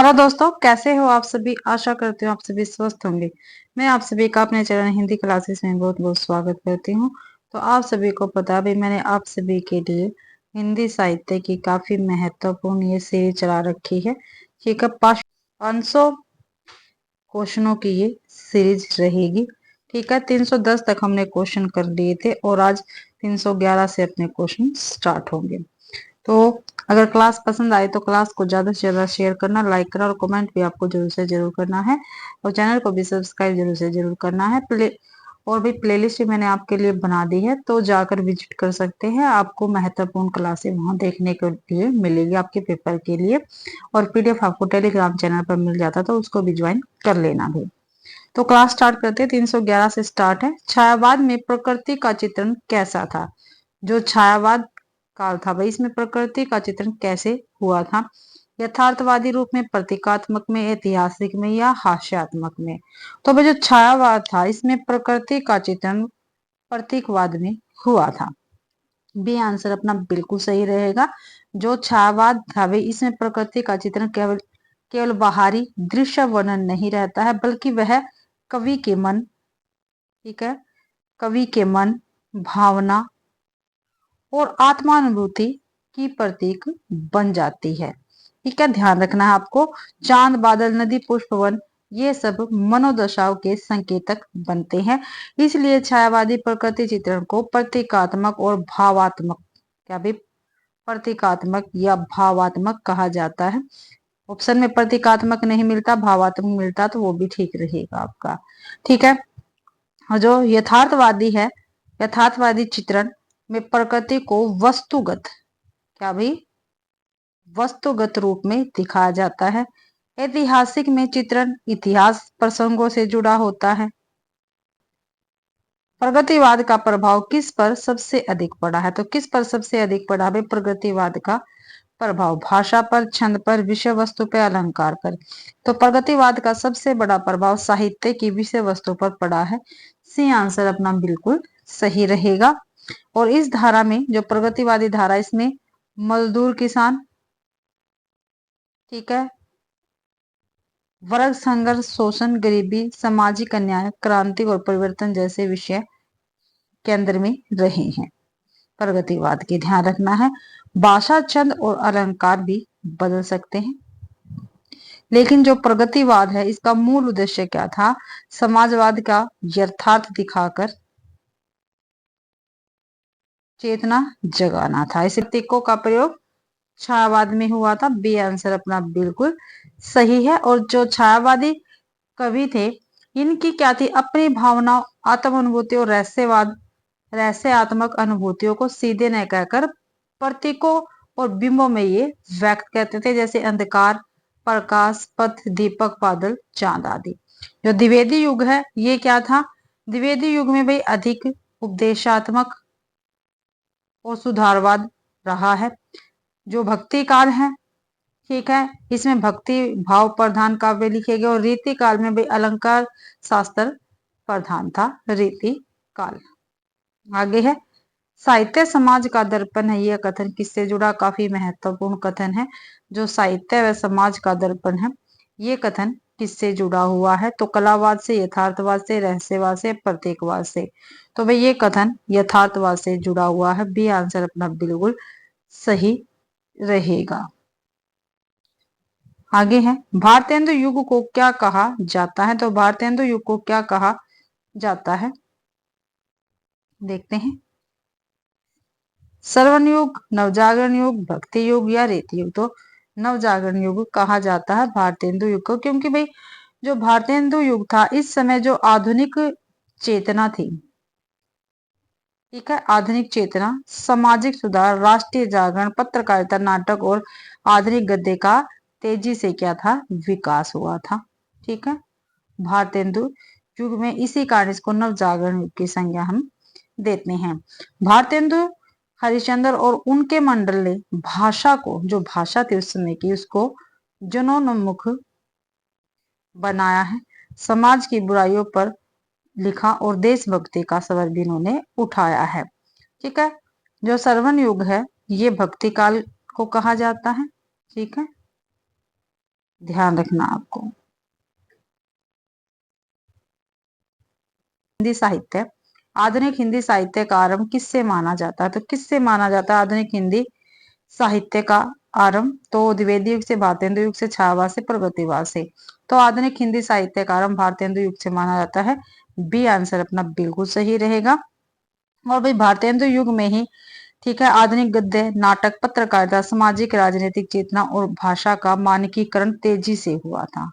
Hello दोस्तों, कैसे हो आप सभी। आशा करती हूँ आप सभी स्वस्थ होंगे। मैं आप सभी का अपने चैनल हिंदी क्लासेस में बहुत बहुत स्वागत करती हूँ। तो आप सभी को पता भी मैंने आप सभी के लिए हिंदी साहित्य की काफी महत्वपूर्ण ये सीरीज चला रखी है। ठीक है, 500 क्वेश्चनों की ये सीरीज रहेगी। ठीक है, 310 तक हमने क्वेश्चन कर लिए थे और आज 311 से अपने क्वेश्चन स्टार्ट होंगे। तो अगर क्लास पसंद आए तो क्लास को ज्यादा से ज्यादा शेयर करना, लाइक करना और कमेंट भी आपको जरूर से जरूर करना है। और चैनल को भी सब्सक्राइब जरूर से जरूर करना है। और भी प्लेलिस्ट भी मैंने आपके लिए बना दी है, तो जाकर विजिट कर सकते हैं। आपको महत्वपूर्ण क्लासें वहां देखने के लिए मिलेगी आपके पेपर के लिए। और पीडीएफ आपको टेलीग्राम चैनल पर मिल जाता, तो उसको भी ज्वाइन कर लेना भी। तो क्लास स्टार्ट करते हैं। 311 से स्टार्ट है। छायावाद में प्रकृति का चित्रण कैसा था। जो छायावाद काल था भाई, इसमें प्रकृति का चित्रण कैसे हुआ था। यथार्थवादी रूप में, प्रतीकात्मक में, ऐतिहासिक में या हास्यात्मक में। तो भाई जो छायावाद था इसमें प्रकृति का चित्रण प्रतीकवाद में हुआ था। बी आंसर अपना बिल्कुल सही रहेगा। जो छायावाद था भाई, इसमें प्रकृति का चित्रण केवल केवल बाहरी दृश्य वर्णन नहीं रहता है, बल्कि वह कवि के मन, ठीक है, कवि के मन, भावना और आत्मानुभूति की प्रतीक बन जाती है। ठीक है, ध्यान रखना है आपको। चांद, बादल, नदी, पुष्प, वन, ये सब मनोदशाओं के संकेतक बनते हैं। इसलिए छायावादी प्रकृति चित्रण को प्रतीकात्मक और भावात्मक, क्या भी, प्रतीकात्मक या भावात्मक कहा जाता है। ऑप्शन में प्रतीकात्मक नहीं मिलता, भावात्मक मिलता तो वो भी ठीक रहेगा आपका। ठीक है, और जो यथार्थवादी है, यथार्थवादी चित्रण में प्रकृति को वस्तुगत, क्या भी, वस्तुगत रूप में दिखाया जाता है। ऐतिहासिक में चित्रण इतिहास प्रसंगों से जुड़ा होता है। प्रगतिवाद का प्रभाव किस पर सबसे अधिक पड़ा है। तो किस पर सबसे अधिक पड़ा है प्रगतिवाद का प्रभाव। भाषा पर, छंद पर, विषय वस्तु पर, अलंकार पर। तो प्रगतिवाद का सबसे बड़ा प्रभाव साहित्य की विषय वस्तु पर पड़ा है। सी आंसर अपना बिल्कुल सही रहेगा। और इस धारा में, जो प्रगतिवादी धारा, इसमें मजदूर, किसान, ठीक है, वर्ग संघर्ष, शोषण, गरीबी, सामाजिक अन्याय, क्रांति और परिवर्तन जैसे विषय केंद्र में रहे हैं। प्रगतिवाद की ध्यान रखना है। भाषा, छंद और अलंकार भी बदल सकते हैं, लेकिन जो प्रगतिवाद है इसका मूल उद्देश्य क्या था। समाजवाद का यथार्थ दिखाकर चेतना जगाना था। इस प्रतीकों का प्रयोग छायावाद में हुआ था। बी आंसर अपना बिल्कुल सही है। और जो छायावादी कवि थे, इनकी क्या थी, अपनी भावनाओं, आत्म अनुभूति और रहस्यवाद, रहस्यात्मक अनुभूतियों को सीधे न कहकर प्रतीकों और बिंबों में ये व्यक्त करते थे, जैसे अंधकार, प्रकाश, पथ, दीपक, बादल, चांद आदि। जो द्विवेदी युग है ये क्या था। द्विवेदी युग में भाई अधिक उपदेशात्मक और सुधारवाद रहा है। जो भक्ति काल है, ठीक है, इसमें भक्ति भाव प्रधान काव्य लिखे गए। और रीति काल में भी अलंकार शास्त्र प्रधान था। रीति काल। आगे है, साहित्य समाज का दर्पण है, यह कथन किससे जुड़ा। काफी महत्वपूर्ण कथन है। जो साहित्य व समाज का दर्पण है, ये कथन किससे जुड़ा हुआ है। तो कलावाद से, यथार्थवाद से, रहस्यवाद से, प्रतीकवाद से। तो भाई ये कथन यथार्थवाद से जुड़ा हुआ है। बी आंसर अपना बिल्कुल सही रहेगा। आगे है, भारतेंदु युग को क्या कहा जाता है। तो भारतेंदु युग को क्या कहा जाता है, देखते हैं। श्रवण युग, नवजागरण युग, भक्ति युग या रेत युग। तो नवजागरण युग कहा जाता है भारतेंदु युग को, क्योंकि भाई जो भारतेंदु युग था, इस समय जो आधुनिक चेतना थी, ठीक है, आधुनिक चेतना, सामाजिक सुधार, राष्ट्रीय जागरण, पत्रकारिता, नाटक और आधुनिक गद्य का तेजी से क्या था, विकास हुआ था। ठीक है, भारतेंदु युग में, इसी कारण इसको नवजागरण युग की संज्ञा हम देते हैं। भारतेंदु हरिश्चंद्र और उनके मंडल ने भाषा को, जो भाषा थी उस समय की, उसको जनोन्मुख बनाया है। समाज की बुराइयों पर लिखा और देशभक्ति का स्वर भी इन्होंने उठाया है। ठीक है, जो श्रवण युग है ये भक्ति काल को कहा जाता है। ठीक है, ध्यान रखना आपको। हिंदी साहित्य, आधुनिक हिंदी साहित्य का आरंभ किससे माना जाता है? तो किससे माना जाता है आधुनिक हिंदी साहित्य का आरंभ? तो द्विवेदी युग से, भारतेंदु युग से, छायावाद से, प्रगतिवाद से। तो आधुनिक हिंदी साहित्य का आरंभ भारतेंदु युग से माना जाता है। बी आंसर अपना बिल्कुल सही रहेगा। और भाई भारतेंदु युग में ही, ठीक है, आधुनिक गद्य, नाटक, पत्रकारिता, सामाजिक राजनीतिक चेतना और भाषा का मानकीकरण तेजी से हुआ था।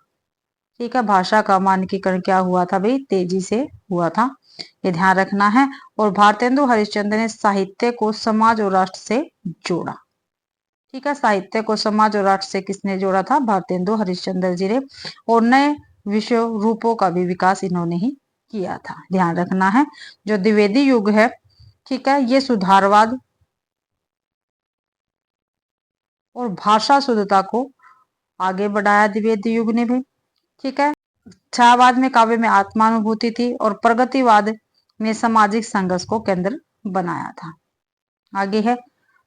ठीक है, भाषा का मानकीकरण क्या हुआ था भाई? तेजी से हुआ था, ये ध्यान रखना है। और भारतेंदु हरिश्चंद्र ने साहित्य को समाज और राष्ट्र से जोड़ा। ठीक है, साहित्य को समाज और राष्ट्र से किसने जोड़ा था? भारतेंदु हरिश्चंद्र जी ने। और नए विषय रूपों का भी विकास इन्होंने ही किया था, ध्यान रखना है। जो द्विवेदी युग है, ठीक है, ये सुधारवाद और भाषा शुद्धता को आगे बढ़ाया द्विवेदी युग ने भी। ठीक है, छायावाद में काव्य में आत्मानुभूति थी और प्रगतिवाद में सामाजिक संघर्ष को केंद्र बनाया था। आगे है,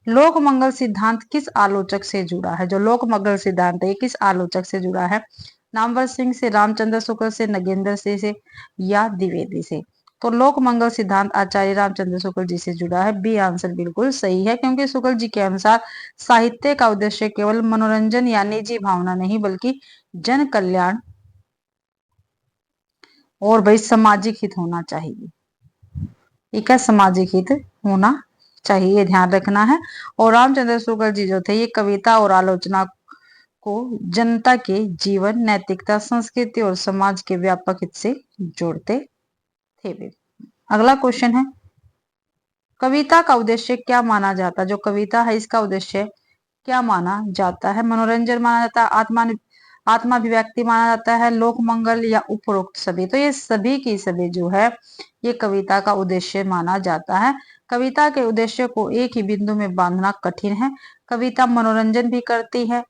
लोक मंगल सिद्धांत किस आलोचक से जुड़ा है? जो लोक मंगल सिद्धांत है ये किस आलोचक से जुड़ा है? नामवर सिंह से, रामचंद्र शुक्ल से, नगेंद्र सिंह से या द्विवेदी से? तो लोक मंगल सिद्धांत आचार्य रामचंद्र शुक्ल जी से जुड़ा है। बी आंसर बिल्कुल सही है, क्योंकि शुक्ल जी के अनुसार साहित्य का उद्देश्य केवल मनोरंजन या निजी भावना नहीं बल्कि जन कल्याण और भाई सामाजिक हित होना चाहिए। ठीक है, सामाजिक हित होना चाहिए, ध्यान रखना है। और रामचंद्र शुक्ल जी जो थे ये कविता और आलोचना को जनता के जीवन, नैतिकता, संस्कृति और समाज के व्यापक हित से जोड़ते थे वे। अगला क्वेश्चन है, कविता का उद्देश्य क्या माना जाता है? जो कविता है इसका उद्देश्य क्या माना जाता है? मनोरंजन माना जाता है, आत्माभिव्यक्ति माना जाता है, लोक मंगल या उपरोक्त सभी? तो ये सभी की सभी जो है ये कविता का उद्देश्य माना जाता है। कविता के उद्देश्य को एक ही बिंदु में बांधना कठिन है। कविता मनोरंजन भी करती है,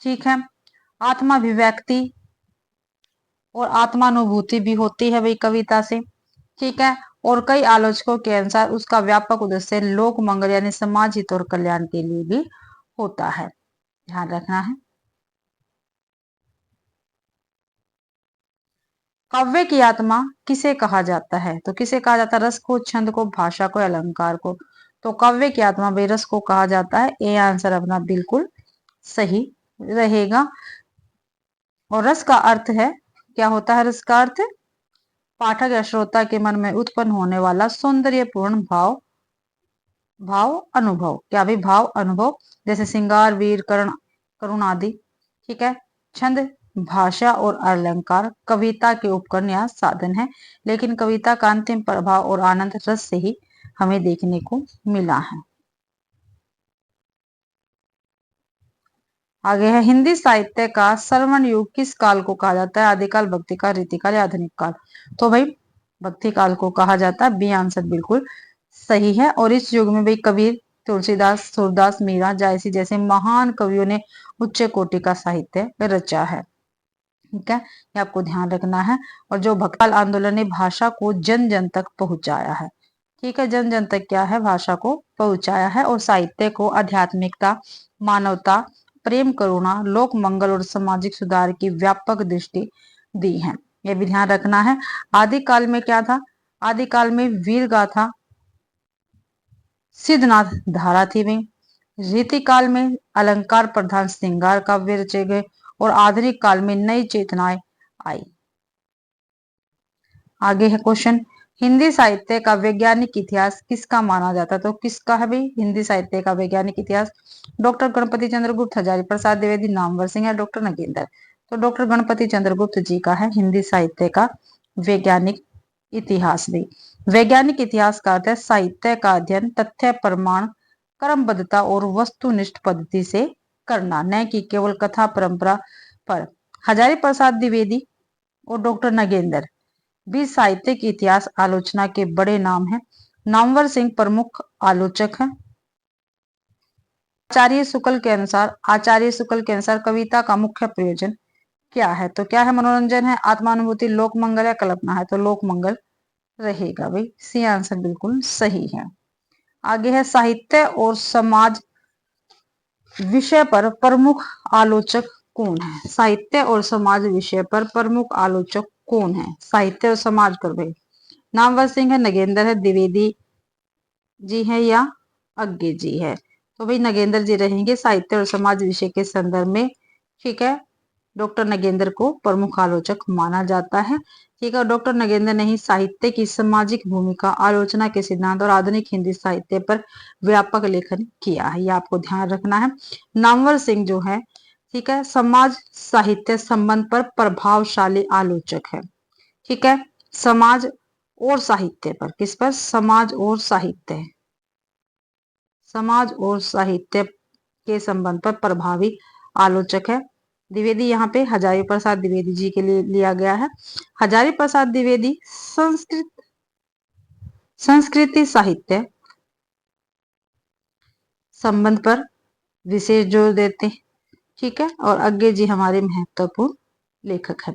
ठीक है, आत्माभिव्यक्ति और आत्मानुभूति भी होती है भाई कविता से, ठीक है। और कई आलोचकों के अनुसार उसका व्यापक उद्देश्य लोक मंगल यानी समाज हित और कल्याण के लिए भी होता है, ध्यान रखना है। काव्य की आत्मा किसे कहा जाता है? तो किसे कहा जाता है? रस को, छंद को, भाषा को, अलंकार को? तो काव्य की आत्मा भाई रस को कहा जाता है। ए आंसर अपना बिल्कुल सही रहेगा। और रस का अर्थ है, क्या होता है रस का अर्थ? पाठक या श्रोता के मन में उत्पन्न होने वाला सौंदर्यपूर्ण भाव अनुभव। क्या भी? भाव अनुभव, जैसे श्रृंगार, वीर, करुण आदि। ठीक है, छंद, भाषा और अलंकार कविता के उपकरण या साधन है, लेकिन कविता का अंतिम प्रभाव और आनंद रस से ही हमें देखने को मिला है। आगे है, हिंदी साहित्य का स्वर्णिम युग किस काल को कहा जाता है? आदिकाल, भक्ति काल, रीतिकाल या आधुनिक काल? तो भाई भक्ति काल को कहा जाता है। बी आंसर बिल्कुल सही है। और इस युग में भाई कबीर, तुलसीदास, सूरदास, मीरा जैसी जैसे महान कवियों ने उच्च कोटि का साहित्य रचा है। ठीक है, ये आपको ध्यान रखना है। और जो भक्तकाल आंदोलन ने भाषा को जन जन तक पहुंचाया है। ठीक है, जन जन तक क्या है? भाषा को पहुंचाया है। और साहित्य को आध्यात्मिकता, मानवता, प्रेम, करुणा, लोक मंगल और सामाजिक सुधार की व्यापक दृष्टि दी है, ये भी ध्यान रखना है। आदिकाल में क्या था? आदिकाल में वीर गाथा, सिद्धनाथ धारा थी भी। रीतिकाल में अलंकार प्रधान श्रृंगार काव्य रचे गए। और आधुनिक काल में नई चेतनाएं आई। आगे है क्वेश्चन, हिंदी साहित्य का वैज्ञानिक इतिहास किसका माना जाता है? तो किसका है भाई हिंदी साहित्य का वैज्ञानिक इतिहास? डॉक्टर गणपति चंद्र गुप्त, हजारी प्रसाद द्विवेदी, नामवर सिंह या डॉक्टर नगेंद्र? तो डॉक्टर गणपति चंद्र गुप्त जी का है हिंदी साहित्य का वैज्ञानिक इतिहास भी। वैज्ञानिक इतिहास का अर्थ है साहित्य का अध्ययन तथ्य, प्रमाण, क्रमबद्धता और वस्तुनिष्ठ पद्धति से करना, न कि केवल कथा परंपरा पर। हजारी प्रसाद द्विवेदी और डॉक्टर नगेंद्र भी साहित्यिक इतिहास आलोचना के बड़े नाम हैं। नामवर सिंह प्रमुख आलोचक हैं। आचार्य शुक्ल के अनुसार कविता का मुख्य प्रयोजन क्या है? तो क्या है? मनोरंजन है, आत्मानुभूति, लोक मंगल या कल्पना है? तो लोक मंगल रहेगा भाई। सी आंसर बिल्कुल सही है। आगे है, साहित्य और समाज विषय पर प्रमुख आलोचक कौन है? साहित्य और समाज विषय पर प्रमुख आलोचक कौन है? साहित्य और समाज पर भाई नामवर सिंह है, नगेंद्र है, द्विवेदी जी है या अज्ञे जी है? तो भाई नगेंद्र जी रहेंगे साहित्य और समाज विषय के संदर्भ में। ठीक है, डॉक्टर नगेंद्र को प्रमुख आलोचक माना जाता है। ठीक है, डॉक्टर नगेंद्र ने ही साहित्य की सामाजिक भूमिका, आलोचना के सिद्धांत और आधुनिक हिंदी साहित्य पर व्यापक लेखन किया है, ये आपको ध्यान रखना है। नामवर सिंह जो है, ठीक है, समाज साहित्य संबंध पर प्रभावशाली आलोचक है। ठीक है, समाज और साहित्य पर, किस पर? समाज और साहित्य, समाज और साहित्य के संबंध पर प्रभावी आलोचक है। द्विवेदी यहाँ पे हजारी प्रसाद द्विवेदी जी के लिए लिया गया है। हजारी प्रसाद द्विवेदी संस्कृति साहित्य संबंध पर विशेष जोर देते हैं। ठीक है, और अज्ञे जी हमारे महत्वपूर्ण लेखक है।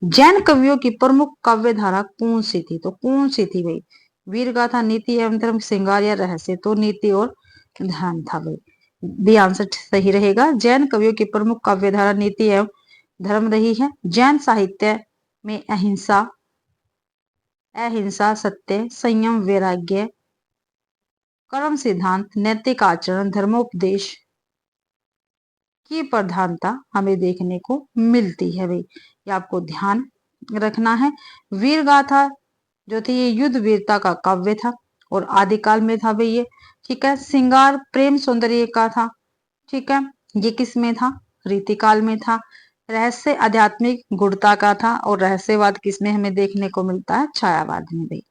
जैन कवियों की प्रमुख काव्य धारा कौन सी थी? तो कौन सी थी भाई? वीर गाथा, नीति एवं धर्म, श्रृंगार या रहस्य? तो नीति और धर्म था भाई, बी आंसर सही रहेगा। जैन कवियों की प्रमुख काव्य धारा नीति एवं धर्म रही है। जैन साहित्य में अहिंसा, सत्य, संयम, वैराग्य, कर्म सिद्धांत, नैतिक आचरण, धर्मोपदेश की प्रधानता हमें देखने को मिलती है भाई, ये आपको ध्यान रखना है। वीर गाथा जो थी ये युद्ध वीरता का काव्य था और आदिकाल में था भाई ये। ठीक है, श्रृंगार प्रेम सौंदर्य का था। ठीक है, ये किस में था? रीतिकाल में था। रहस्य आध्यात्मिक गुणता का था और रहस्यवाद किस में हमें देखने को मिलता है? छायावाद में भाई।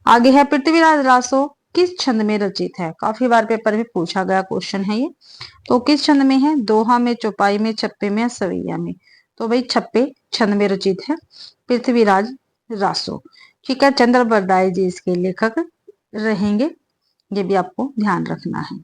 आगे है पृथ्वीराज रासो किस छंद में रचित है? काफी बार पेपर में पूछा गया क्वेश्चन है ये। तो किस छंद में है? दोहा में, चौपाई में, छप्पे में, सवैया में? तो भाई छप्पे छंद में रचित है पृथ्वीराज रासो। ठीक है, चंद्र बरदाई जी इसके लेखक रहेंगे, ये भी आपको ध्यान रखना है।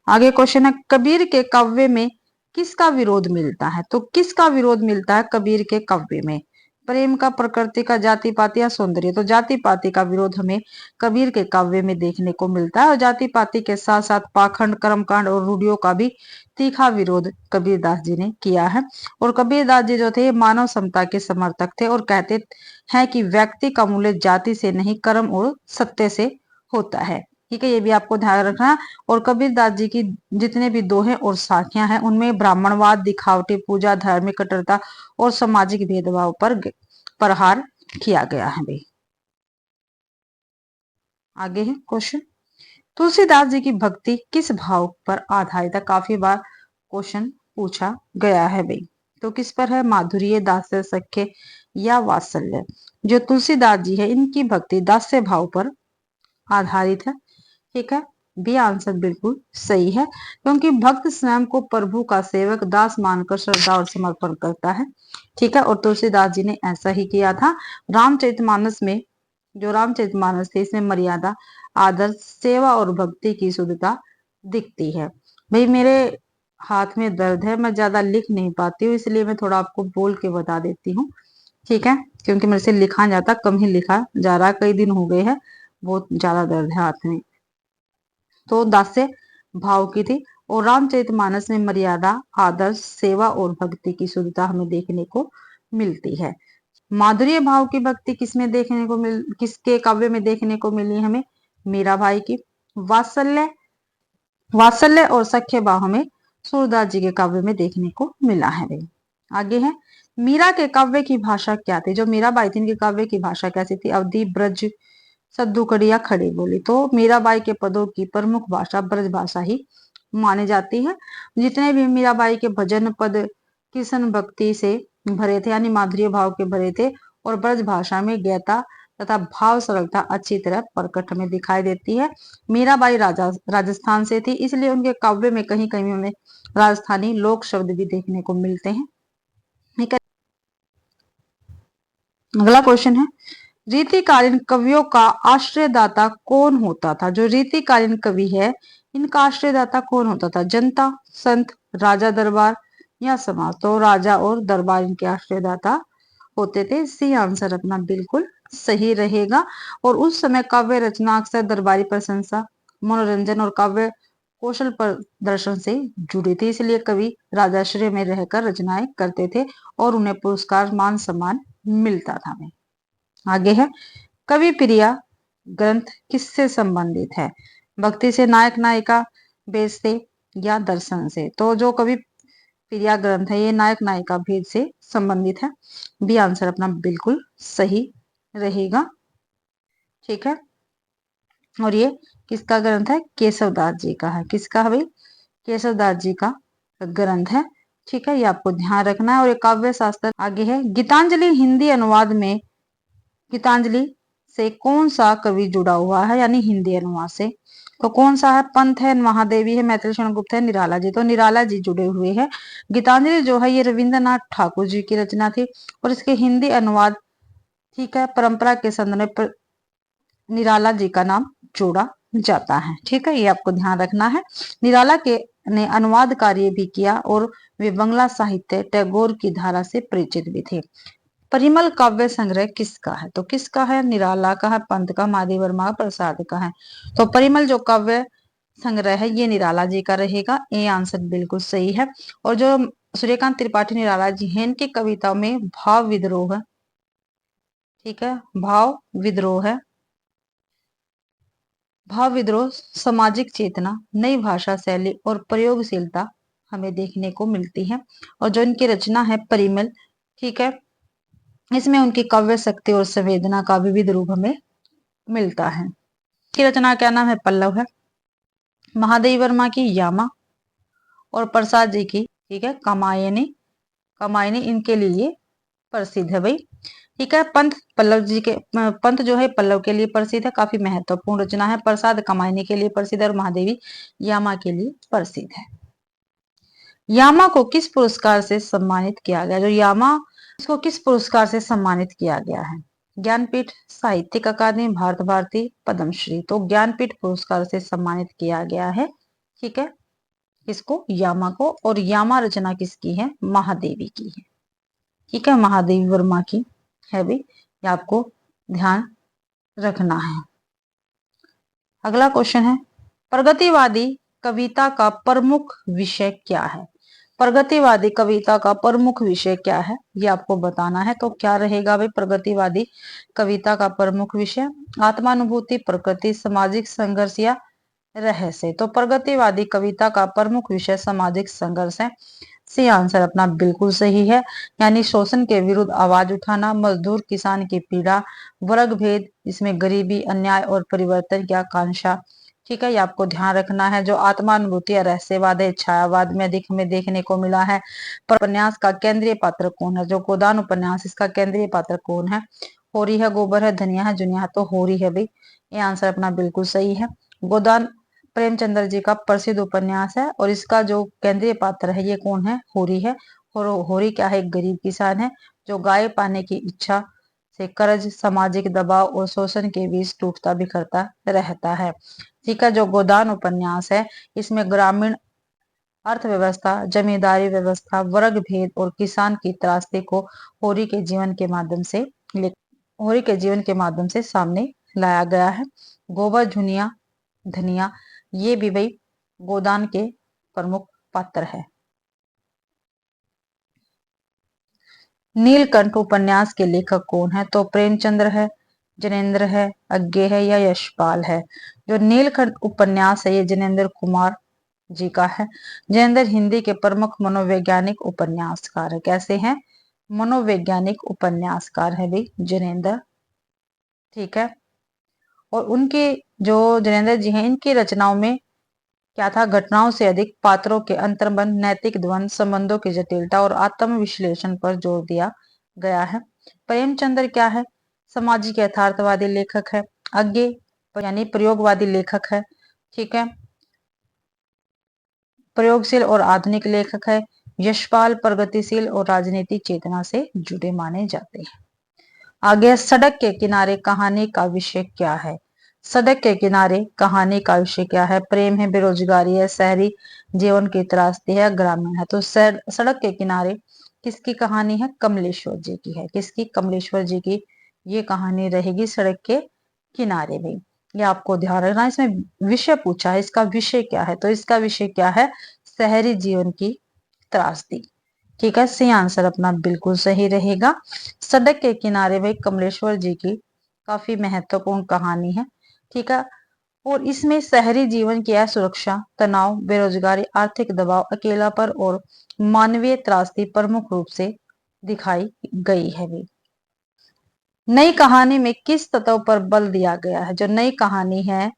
आगे क्वेश्चन है कबीर के काव्य में किसका विरोध मिलता है? तो किसका विरोध मिलता है कबीर के काव्य में? प्रेम का, प्रकृति का, जाति पाति या सौंदर्य? तो जाति पाति का विरोध हमें कबीर के काव्य में देखने को मिलता है और जाति पाति के साथ साथ पाखंड, कर्मकांड और रूढ़ियों का भी तीखा विरोध कबीरदास जी ने किया है। और कबीरदास जी जो थे मानव समता के समर्थक थे और कहते हैं कि व्यक्ति का मूल्य जाति से नहीं कर्म और सत्य से होता है। ठीक है, ये भी आपको ध्यान रखना। और कबीरदास जी की जितने भी दोहे और साखियां हैं उनमें ब्राह्मणवाद, दिखावटी पूजा, धार्मिक कट्टरता और सामाजिक भेदभाव पर प्रहार किया गया है भाई। आगे है क्वेश्चन तुलसीदास जी की भक्ति किस भाव पर आधारित है? काफी बार क्वेश्चन पूछा गया है भाई। तो किस पर है? माधुर्य, दास्य, सख्य या वात्सल्य? जो तुलसीदास जी है इनकी भक्ति दास्य भाव पर आधारित है। ठीक है, बी आंसर बिल्कुल सही है, क्योंकि भक्त स्वयं को प्रभु का सेवक दास मानकर श्रद्धा और समर्पण करता है। ठीक है, और तुलसीदास जी ने ऐसा ही किया था। रामचरितमानस में, जो रामचरितमानस थे इसमें मर्यादा, आदर्श, सेवा और भक्ति की शुद्धता दिखती है। भाई मेरे हाथ में दर्द है, मैं ज्यादा लिख नहीं पाती हूँ, इसलिए मैं थोड़ा आपको बोल के बता देती हूँ। ठीक है, क्योंकि मेरे से लिखा नहीं जाता, कम ही लिखा जा रहा, कई दिन हो गए हैं, बहुत ज्यादा दर्द है हाथ में। तो दास्य भाव की थी और रामचरितमानस में मर्यादा, आदर्श, सेवा और भक्ति की शुद्धता हमें देखने को मिलती है। माधुर्य भाव की भक्ति किसमें देखने को किसके काव्य में देखने को मिली हमें? मीराबाई की। वात्सल्य, और सख्य भाव हमें सूरदास जी के काव्य में देखने को मिला है भाई। आगे है मीरा के काव्य की भाषा क्या थी? जो मीराबाई थी इनके काव्य की भाषा कैसी थी? अवधि, ब्रज, सद्दुकड़ी या खड़ी बोली? तो मीराबाई के पदों की प्रमुख भाषा ब्रज भाषा ही मानी जाती है। जितने भी मीराबाई के भजन पद कृष्ण भक्ति से भरे थे, यानी माधुर्य भाव के भरे थे, और ब्रज भाषा में गीता तथा भाव सरलता अच्छी तरह प्रकट में दिखाई देती है। मीराबाई राजस्थान से थी, इसलिए उनके काव्य में कहीं कहीं हमें राजस्थानी लोक शब्द भी देखने को मिलते हैं। ठीक है, अगला क्वेश्चन है रीतिकालीन कवियों का आश्रयदाता कौन होता था? जो रीतिकालीन कवि है इनका आश्रयदाता कौन होता था? जनता, संत, राजा दरबार या समाज? तो राजा और दरबार इनके आश्रयदाता होते थे। सी आंसर अपना बिल्कुल सही रहेगा। और उस समय काव्य रचना अक्सर दरबारी प्रशंसा, मनोरंजन और काव्य कौशल प्रदर्शन से जुड़ी थी, इसलिए कवि राजाश्रय में रहकर रचनाएं करते थे और उन्हें पुरस्कार मान सम्मान मिलता था। आगे है, कवि प्रिया ग्रंथ किससे संबंधित है? भक्ति से, नायक नायिका भेद से या दर्शन से? तो जो कवि प्रिया ग्रंथ है ये नायक नायिका भेद से संबंधित है। बी आंसर अपना बिल्कुल सही रहेगा। ठीक है, और ये किसका ग्रंथ है? केशवदास जी का है। किसका है भाई? केशवदास जी का ग्रंथ है। ठीक है, ये आपको ध्यान रखना है। और ये काव्य शास्त्र आगे है, गीतांजलि हिंदी अनुवाद में गीतांजलि से कौन सा कवि जुड़ा हुआ है, यानी हिंदी अनुवाद से? तो कौन सा है? पंत है, महादेवी है, मैथिली शरण गुप्त है, निराला जी। तो निराला जी जुड़े हुए हैं। गीतांजलि जो है ये रविंद्रनाथ ठाकुर जी की रचना थी और इसके हिंदी अनुवाद, ठीक है, परंपरा के संदर्भ में निराला जी का नाम जोड़ा जाता है। ठीक है, ये आपको ध्यान रखना है। निराला के ने अनुवाद कार्य भी किया और वे बंगला साहित्य टैगोर की धारा से परिचित भी थे। परिमल काव्य संग्रह किसका है? तो किसका है? निराला का है, पंत का, महादेव वर्मा, प्रसाद का है। तो परिमल जो काव्य संग्रह है ये निराला जी का रहेगा। ए आंसर बिल्कुल सही है। और जो सूर्यकांत त्रिपाठी निराला जी हैं इनकी कविताओं में भाव विद्रोह है, ठीक है, भाव विद्रोह है, भाव विद्रोह, सामाजिक चेतना, नई भाषा शैली और प्रयोगशीलता हमें देखने को मिलती है। और जो इनकी रचना है परिमल, ठीक है, इसमें उनकी काव्य शक्ति और संवेदना का विविध रूप हमें मिलता है। की रचना क्या नाम है? पल्लव है। महादेव वर्मा की यामा और प्रसाद जी की, ठीक है, कामायनी। कामायनी इनके लिए प्रसिद्ध है भाई। ठीक है, पंत पल्लव जी के, पंत जो है पल्लव के लिए प्रसिद्ध है, काफी महत्वपूर्ण रचना है। प्रसाद कामायनी के लिए प्रसिद्ध है और महादेवी यामा के लिए प्रसिद्ध है। यामा को किस पुरस्कार से सम्मानित किया गया? जो यामा, इसको किस पुरस्कार से सम्मानित किया गया है? ज्ञानपीठ, साहित्यिक अकादमी, भारत भारती, पद्मश्री। तो ज्ञानपीठ पुरस्कार से सम्मानित किया गया है। ठीक है, किसको? यामा को। और यामा रचना किसकी है? महादेवी की है। ठीक है, महादेवी वर्मा की है भी, ये आपको ध्यान रखना है। अगला क्वेश्चन है, प्रगतिवादी कविता का प्रमुख विषय क्या है? प्रगतिवादी कविता का प्रमुख विषय क्या है ये आपको बताना है। तो क्या रहेगा भाई प्रगतिवादी कविता का प्रमुख विषय? आत्मानुभूति, प्रकृति, सामाजिक संघर्ष या रहस्य? तो प्रगतिवादी कविता का प्रमुख विषय सामाजिक संघर्ष है। सी आंसर अपना बिल्कुल सही है, यानी शोषण के विरुद्ध आवाज उठाना, मजदूर किसान की पीड़ा, वर्ग भेद, इसमें गरीबी, अन्याय और परिवर्तन की आकांक्षा। ठीक है, ये आपको ध्यान रखना है। जो आत्मानुभूति या रहस्यवाद है छायावाद में अधिक हमें देखने को मिला है। उपन्यास का केंद्रीय पात्र कौन है? जो गोदान उपन्यास, इसका केंद्रीय पात्र कौन है? होरी है, गोबर है, धनिया है, जुनिया है। तो होरी है भाई, ये आंसर अपना बिल्कुल सही है। गोदान प्रेमचंद्र जी का प्रसिद्ध उपन्यास है और इसका जो केंद्रीय पात्र है ये कौन है? होरी है। और होरी क्या है? एक गरीब किसान है जो गाय पाने की इच्छा से कर्ज, सामाजिक दबाव और शोषण के बीच टूटता बिखरता रहता है। ठीक है, जो गोदान उपन्यास है इसमें ग्रामीण अर्थव्यवस्था, जमींदारी व्यवस्था, वर्ग भेद और किसान की त्रासदी को होरी के जीवन के माध्यम से होरी के जीवन के माध्यम से सामने लाया गया है। गोबर, झुनिया, धनिया, ये भी भाई गोदान के प्रमुख पात्र है। नीलकंठ उपन्यास के लेखक कौन है? तो प्रेमचंद्र है, जनेन्द्र है, अज्ञे है या यशपाल है? जो नीलकंठ उपन्यास है ये जनेन्द्र कुमार जी का है। जनेन्द्र हिंदी के प्रमुख मनोवैज्ञानिक उपन्यासकार है। कैसे हैं? मनोवैज्ञानिक उपन्यासकार है भाई जनेन्द्र। ठीक है, और उनके जो जनेन्द्र जी हैं इनकी रचनाओं में क्या था? घटनाओं से अधिक पात्रों के अंतर्बंध, नैतिक द्वंद, संबंधों की जटिलता और आत्म विश्लेषण पर जोर दिया गया है। प्रेमचंद्र क्या है? सामाजिक यथार्थवादी लेखक है। अज्ञे यानी प्रयोगवादी लेखक है। ठीक है, प्रयोगशील और आधुनिक लेखक है। यशपाल प्रगतिशील और राजनीतिक चेतना से जुड़े माने जाते हैं। आगे, सड़क के किनारे कहानी का विषय क्या है? सड़क के किनारे कहानी का विषय क्या है? प्रेम है, बेरोजगारी है, शहरी जीवन की त्रासदी है, ग्रामीण है। तो सड़क के किनारे किसकी कहानी है? कमलेश्वर जी की है। किसकी? कमलेश्वर जी की ये कहानी रहेगी सड़क के किनारे भी। ये आपको ध्यान रखना। इसमें विषय पूछा है, इसका विषय क्या है, तो इसका विषय क्या है, शहरी जीवन की त्रासदी। ठीक है, सी आंसर अपना बिल्कुल सही रहेगा। सड़क के किनारे भाई कमलेश्वर जी की काफी महत्वपूर्ण कहानी है। ठीक है, और इसमें शहरी जीवन की असुरक्षा, तनाव, बेरोजगारी, आर्थिक दबाव, अकेलापन और मानवीय त्रासदी प्रमुख रूप से दिखाई गई है भी। नई कहानी में किस तत्व पर बल दिया गया है, जो नई कहानी है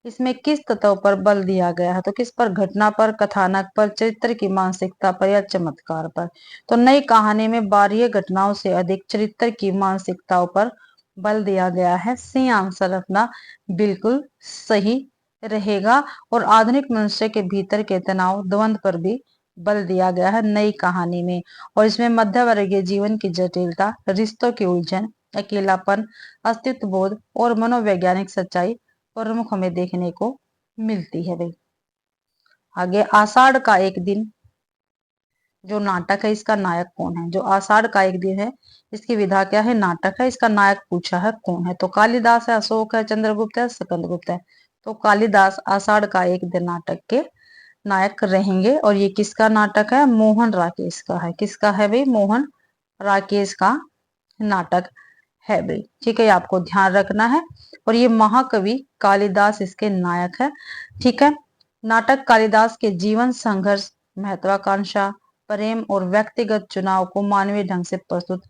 इसमें किस तत्व पर बल दिया गया है, तो किस पर, घटना पर, कथानक पर, चरित्र की मानसिकता पर या चमत्कार पर। तो नई कहानी में बाह्य घटनाओं से अधिक चरित्र की मानसिकताओं पर बल दिया गया है। सी आंसर अपना बिल्कुल सही रहेगा। और आधुनिक मनुष्य के भीतर के तनाव, द्वंद पर भी बल दिया गया है नई कहानी में। और इसमें मध्य वर्गीय जीवन की जटिलता, रिश्तों की उलझन, अकेलापन, अस्तित्व बोध और मनोवैज्ञानिक सच्चाई प्रमुख हमें देखने को मिलती है भाई। आगे, आषाढ़ का एक दिन जो नाटक है, इसका नायक कौन है। जो आषाढ़ का एक दिन है, इसकी विधा क्या है, नाटक है, इसका नायक पूछा है कौन है, तो कालिदास है, अशोक है, चंद्रगुप्त है, स्कंदगुप्त है। तो कालिदास आषाढ़ का एक दिन नाटक के नायक रहेंगे। और ये किसका नाटक है, मोहन राकेश का है। किसका है भाई, मोहन राकेश का नाटक है भाई। ठीक है, आपको ध्यान रखना है। और ये महाकवि कालिदास इसके नायक है। ठीक है, नाटक कालिदास के जीवन, संघर्ष, महत्वाकांक्षा, प्रेम और व्यक्तिगत चुनाव को मानवीय ढंग से प्रस्तुत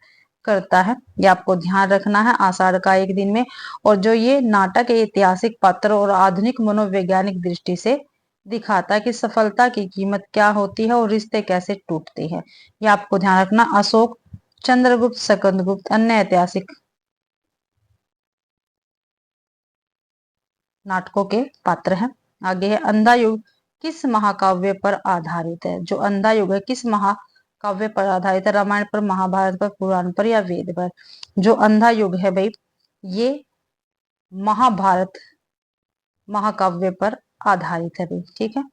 करता है। ये आपको ध्यान रखना है आषाढ़ का एक दिन में। और जो ये नाटक है, ऐतिहासिक पात्र और आधुनिक मनोवैज्ञानिक दृष्टि से दिखाता है कि सफलता की कीमत क्या होती है और रिश्ते कैसे टूटते हैं। ये आपको ध्यान रखना। अशोक, चंद्रगुप्त, स्कंदगुप्त अन्य ऐतिहासिक नाटकों के पात्र हैं। आगे है, अंधा युग किस महाकाव्य पर आधारित है। जो अंधा युग है किस महाकाव्य पर आधारित है, रामायण पर, महाभारत पर, पुराण पर या वेद पर। जो अंधा युग है भाई, ये महाभारत महाकाव्य पर आधारित है भाई। ठीक है,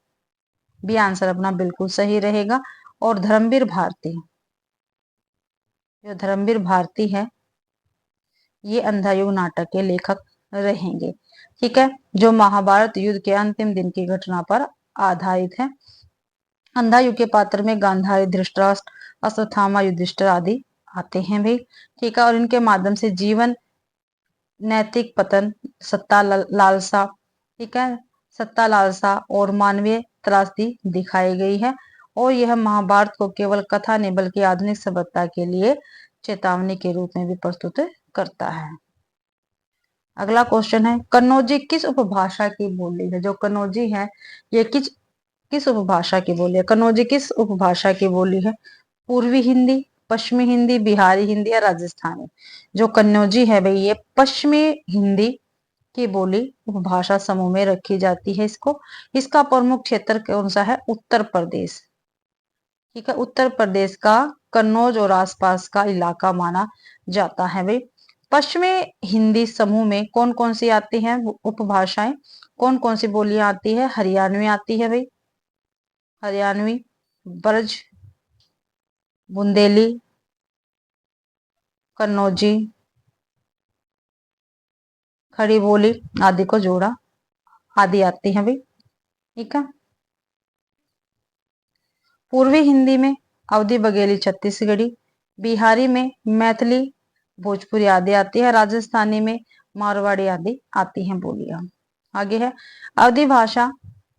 बी आंसर अपना बिल्कुल सही रहेगा। और धर्मवीर भारती, जो धर्मवीर भारती है, ये अंधा युग नाटक के लेखक रहेंगे। ठीक है, जो महाभारत युद्ध के अंतिम दिन की घटना पर आधारित है। अंधा युग के पात्र में गांधारी, धृतराष्ट्र, अश्वत्थामा, युधिष्ठिर आदि आते हैं भाई। ठीक है, और इनके माध्यम से जीवन, नैतिक पतन, सत्ता लालसा, ठीक है, सत्ता लालसा और मानवीय त्रासदी दिखाई गई है। और यह महाभारत को केवल कथा नहीं बल्कि आधुनिक सभ्यता के लिए चेतावनी के रूप में भी प्रस्तुत करता है। अगला क्वेश्चन है, कन्नौजी किस उपभाषा की बोली है। जो कन्नौजी है, ये किस किस उपभाषा की बोली है। कन्नौजी किस उपभाषा की बोली है, पूर्वी हिंदी, पश्चिमी हिंदी, बिहारी हिंदी या राजस्थानी। जो कन्नौजी है भाई, ये पश्चिमी हिंदी की बोली उपभाषा समूह में रखी जाती है इसको। इसका प्रमुख क्षेत्र कौन सा है, उत्तर प्रदेश। ठीक है, उत्तर प्रदेश का कन्नौज और आसपास का इलाका माना जाता है भाई। पश्चिमी हिंदी समूह में कौन कौन सी आती हैं उपभाषाएं, कौन कौन सी बोलियां आती है, हरियाणवी आती है भाई, हरियाणवी, ब्रज, बुंदेली, कन्नौजी, खड़ी बोली आदि को जोड़ा आदि आती है भाई। ठीक है, पूर्वी हिंदी में अवधी, बघेली, छत्तीसगढ़ी, बिहारी में मैथिली, भोजपुरी आदि आती है, राजस्थानी में मारवाड़ी आदि आती हैं बोलियां। आगे है, अवधी भाषा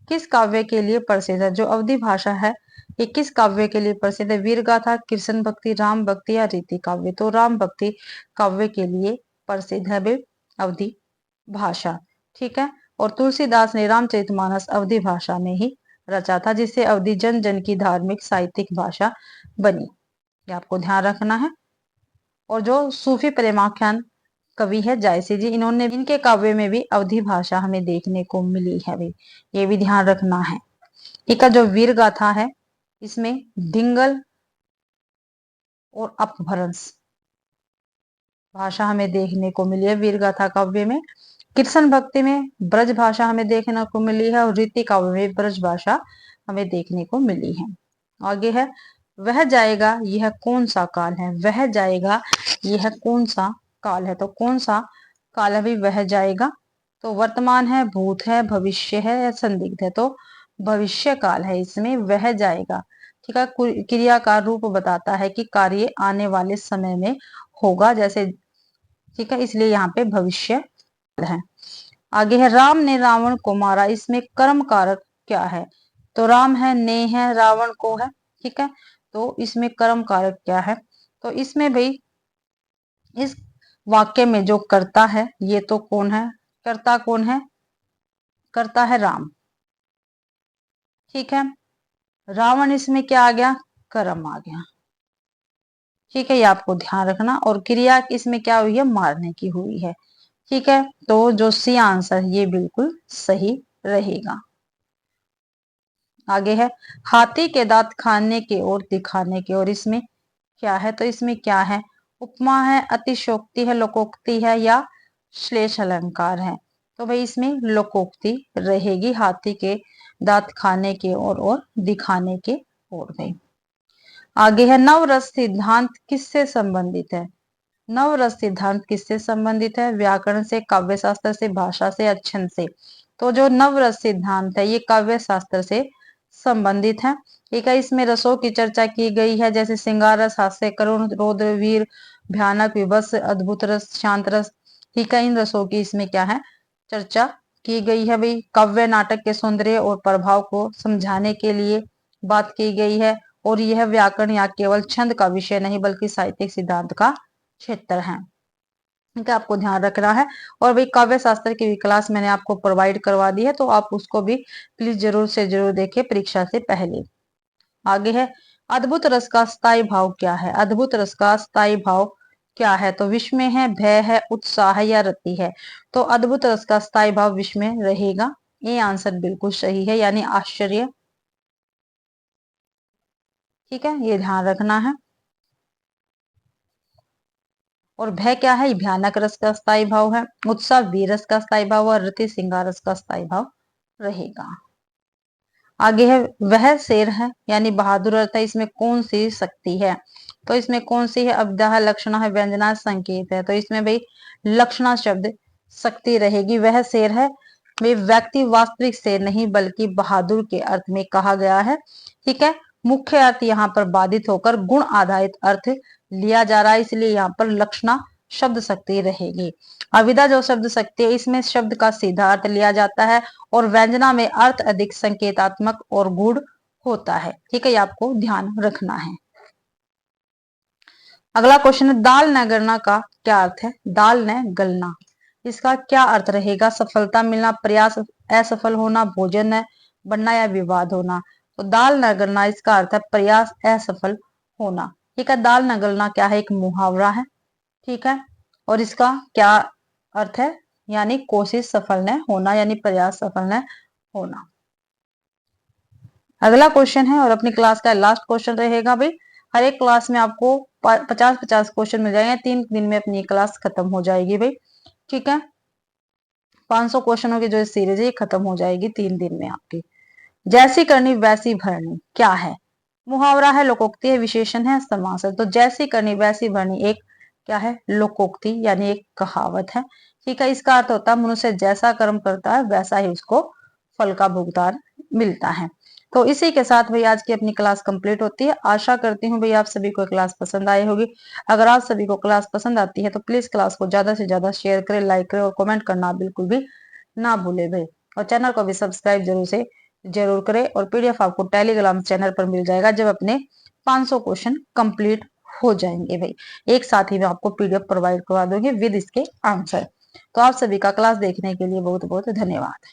किस काव्य के लिए प्रसिद्ध है। जो अवधी भाषा है, ये किस काव्य के लिए प्रसिद्ध है, वीर गाथा, कृष्ण भक्ति, राम भक्ति या रीति काव्य। तो राम भक्ति काव्य के लिए प्रसिद्ध है भाई अवधी भाषा। ठीक है, और तुलसीदास ने रामचरितमानस अवधी भाषा में ही रचा था, जिससे अवधी जन जन की धार्मिक साहित्यिक भाषा बनी। ये आपको ध्यान रखना है। और जो सूफी प्रेमाख्यान कवि है जायसी जी, इन्होंने इनके काव्य में भी अवधी भाषा हमें देखने को मिली है भाई, ये भी ध्यान रखना है। ठीक है, जो वीर गाथा है, इसमें ढिंगल और अपभ्रंश भाषा हमें देखने को मिली है वीर गाथा काव्य में। कृष्ण भक्ति में ब्रज भाषा हमें देखने को मिली है और रीति काव्य में ब्रज भाषा हमें देखने को मिली है। आगे है, वह जाएगा यह कौन सा काल है। वह जाएगा यह कौन सा काल है, तो कौन सा काल है भाई वह जाएगा, तो वर्तमान है, भूत है, भविष्य है या संदिग्ध है, तो भविष्य काल है, इसमें वह जाएगा। ठीक है, क्रिया का रूप बताता है कि कार्य आने वाले समय में होगा, जैसे, ठीक है, इसलिए यहाँ पे भविष्य है। आगे है, राम ने रावण को मारा, इसमें कर्म कारक क्या है? तो राम है, ने है, रावण को है। ठीक है, तो इसमें कर्म कारक क्या है? तो इसमें भाई इस वाक्य में जो कर्ता है, ये तो कौन है? कर्ता कौन है? कर्ता है राम। ठीक है, रावण इसमें क्या आ गया? कर्म आ गया। ठीक है, ये आपको ध्यान रखना। और क्रिया इसमें क्या हुई है? मारने की हुई है। ठीक है, तो जो सी आंसर ये बिल्कुल सही रहेगा। आगे है, हाथी के दांत खाने के और दिखाने के, और इसमें क्या है? तो इसमें क्या है? उपमा है, अतिशोक्ति है, लोकोक्ति है या श्लेष अलंकार है? तो भाई इसमें लोकोक्ति रहेगी, हाथी के दांत खाने के और दिखाने के और। भाई आगे है, नवरस सिद्धांत किससे संबंधित है? नवरस सिद्धांत किससे संबंधित है? व्याकरण से, काव्य शास्त्र से, भाषा से, छंद से? तो जो नवरस सिद्धांत है ये काव्य शास्त्र से संबंधित है। ठीक है, इसमें रसों की चर्चा की गई है, जैसे श्रृंगार रस, हास्य, करुण, रौद्र, वीर, भयानक, विभत्स, अद्भुत रस, शांत रस। ठीक है, इन रसों की इसमें क्या है? चर्चा की गई है। भाई काव्य नाटक के सौंदर्य और प्रभाव को समझाने के लिए बात की गई है, और यह व्याकरण या केवल छंद का विषय नहीं बल्कि साहित्यिक सिद्धांत का क्षेत्र है। इनका आपको ध्यान रखना है। और भाई काव्य शास्त्र की भी क्लास मैंने आपको प्रोवाइड करवा दी है, तो आप उसको भी प्लीज जरूर से जरूर देखें परीक्षा से पहले। आगे है, अद्भुत रस का स्थायी भाव क्या है? अद्भुत रस का स्थायी भाव क्या है? तो विस्मय है, भय है, उत्साह है या रति है? तो अद्भुत रस का स्थायी भाव विस्मय रहेगा। ये आंसर बिल्कुल सही है, यानी आश्चर्य। ठीक है, ये ध्यान रखना है। और भय क्या है? भयानक रस का स्थायी भाव है। उत्साह वीरस का स्थायी भाव और रति सिंगार रस का स्थायी भाव रहेगा। आगे है, वह शेर है यानी बहादुर अर्थ है, इसमें कौन सी शक्ति है? तो इसमें कौन सी है? अब्दा है, लक्षणा है, व्यंजना, संकेत है? तो इसमें भाई लक्षणा शब्द शक्ति रहेगी। वह शेर है, वे व्यक्ति वास्तविक शेर नहीं बल्कि बहादुर के अर्थ में कहा गया है। ठीक है, मुख्य अर्थ यहाँ पर बाधित होकर गुण आधारित अर्थ लिया जा रहा है, इसलिए यहाँ पर लक्षणा शब्द शक्ति रहेगी। अविदा जो शब्द शक्ति है, इसमें शब्द का सीधा अर्थ लिया जाता है, और व्यंजना में अर्थ अधिक संकेतात्मक और गूढ़ होता है। ठीक है, ये आपको ध्यान रखना है। अगला क्वेश्चन है, दाल न गलना का क्या अर्थ है? दाल न गलना, इसका क्या अर्थ रहेगा? सफलता मिलना, प्रयास असफल होना, भोजन न बनना या विवाद होना? तो दाल न गलना इसका अर्थ है प्रयास असफल होना। ठीक है, दाल न गलना क्या है? एक मुहावरा है। ठीक है, और इसका क्या अर्थ है? यानी कोशिश सफल न होना, यानी प्रयास सफल न होना। अगला क्वेश्चन है, और अपनी क्लास का लास्ट क्वेश्चन रहेगा भाई। हर एक क्लास में आपको 50-50 क्वेश्चन मिल जाएंगे, 3 दिन में अपनी क्लास खत्म हो जाएगी भाई। ठीक है, 500 क्वेश्चनों की जो सीरीज है ये खत्म हो जाएगी 3 दिन में आपकी। जैसी करनी वैसी भरनी क्या है? मुहावरा है, लोकोक्ति है, विशेषण है, समास है? तो जैसी करनी वैसी भरनी एक क्या है? लोकोक्ति, यानी एक कहावत है। ठीक है, इसका अर्थ होता है मनुष्य जैसा कर्म करता है वैसा ही उसको फल का भुगतान मिलता है। तो इसी के साथ भाई आज की अपनी क्लास कंप्लीट होती है। आशा करती हूँ भाई आप सभी को क्लास पसंद आई होगी। अगर आप सभी को क्लास पसंद आती है तो प्लीज क्लास को ज्यादा से ज्यादा शेयर करें, लाइक करें और कमेंट करना बिल्कुल भी ना भूले भाई। और चैनल को भी सब्सक्राइब जरूर करें। और पीडीएफ आपको टेलीग्राम चैनल पर मिल जाएगा जब अपने 500 क्वेश्चन कंप्लीट हो जाएंगे भाई। एक साथ ही मैं आपको पीडीएफ प्रोवाइड करवा दूंगी विद इसके आंसर। तो आप सभी का क्लास देखने के लिए बहुत बहुत धन्यवाद।